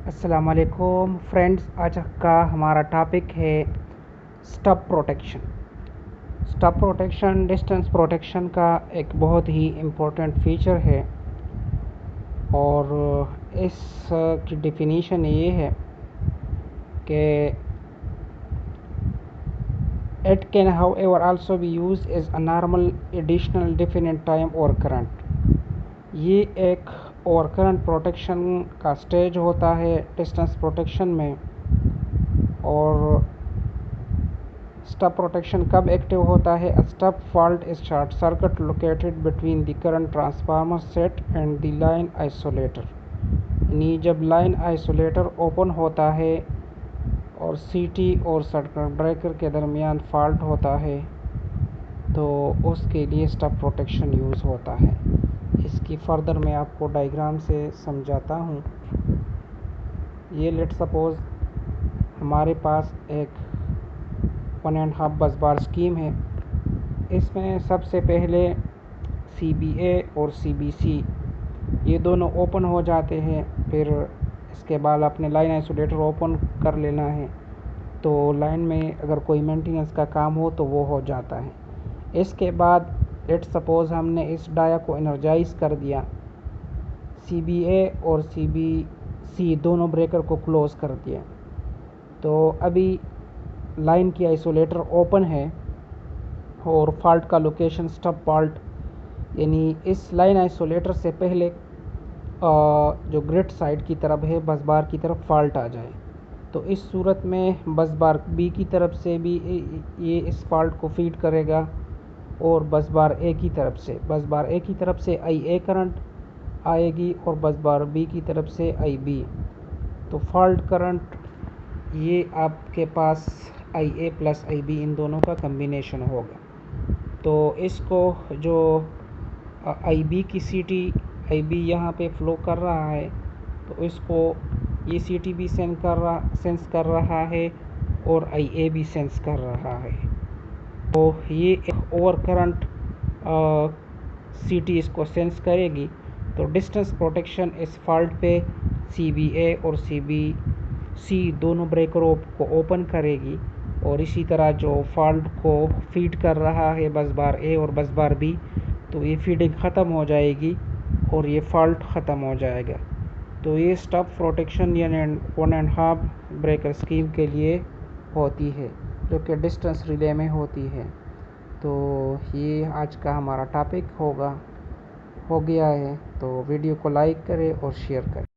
السلام علیکم فرینڈز، آج کا ہمارا ٹاپک ہے stub protection. Stub protection distance protection کا ایک بہت ہی امپورٹنٹ فیچر ہے، اور اس کی ڈیفینیشن یہ ہے کہ it can however also be used as a normal additional definite time or current۔ یہ ایک اوور کرنٹ پروٹیکشن کا سٹیج ہوتا ہے ڈسٹنس پروٹیکشن میں۔ اور اسٹب پروٹیکشن کب ایکٹیو ہوتا ہے؟ Stub fault is short circuit located between the current transformer set and the line isolator, یعنی جب لائن آئسولیٹر اوپن ہوتا ہے اور سی ٹی اور سرکٹ بریکر کے درمیان فالٹ ہوتا ہے تو اس کے لیے اسٹب پروٹیکشن یوز ہوتا ہے۔ اس کی فردر میں آپ کو ڈائیگرام سے سمجھاتا ہوں۔ یہ لیٹ سپوز ہمارے پاس ایک 1.5 بس بار اسکیم ہے۔ اس میں سب سے پہلے سی بی اے اور سی بی سی یہ دونوں اوپن ہو جاتے ہیں، پھر اس کے بعد اپنے لائن آئسولیٹر اوپن کر لینا ہے، تو لائن میں اگر کوئی مینٹیننس کا کام ہو تو وہ ہو جاتا ہے۔ اس کے بعد لیٹ سپوز ہم نے اس ڈایا کو انرجائز کر دیا، سی بی اے اور سی بی سی دونوں بریکر کو کلوز کر دیا، تو ابھی لائن کی آئسولیٹر اوپن ہے اور فالٹ کا لوکیشن اسٹب فالٹ، یعنی اس لائن آئسولیٹر سے پہلے جو گریڈ سائڈ کی طرف ہے بس بار کی طرف فالٹ آ جائے، تو اس صورت میں بس بار بی کی طرف سے بھی یہ اس فالٹ کو فیڈ کرے گا، اور بس بار اے کی طرف سے آئی اے کرنٹ آئے گی اور بس بار بی کی طرف سے آئی بی، تو فالٹ کرنٹ یہ آپ کے پاس آئی اے پلس آئی بی ان دونوں کا کمبینیشن ہوگا۔ تو اس کو جو آئی بی کی سی ٹی آئی بی یہاں پہ فلو کر رہا ہے، تو اس کو یہ سی ٹی بھی سینس کر رہا ہے اور آئی اے بھی سینس کر رہا ہے، تو یہ ایک اوور کرنٹ سی ٹی اس کو سینس کرے گی، تو ڈسٹنس پروٹیکشن اس فالٹ پہ سی بی اے اور سی بی سی دونوں بریکروں کو اوپن کرے گی، اور اسی طرح جو فالٹ کو فیڈ کر رہا ہے بس بار اے اور بس بار بی، تو یہ فیڈنگ ختم ہو جائے گی اور یہ فالٹ ختم ہو جائے گا۔ تو یہ اسٹب پروٹیکشن یعنی 1.5 بریکر اسکیم کے لیے ہوتی ہے، جو کہ ڈسٹنس ریلے میں ہوتی ہے۔ تو یہ آج کا ہمارا ٹاپک ہو گیا ہے، تو ویڈیو کو لائک کریں اور شیئر کریں۔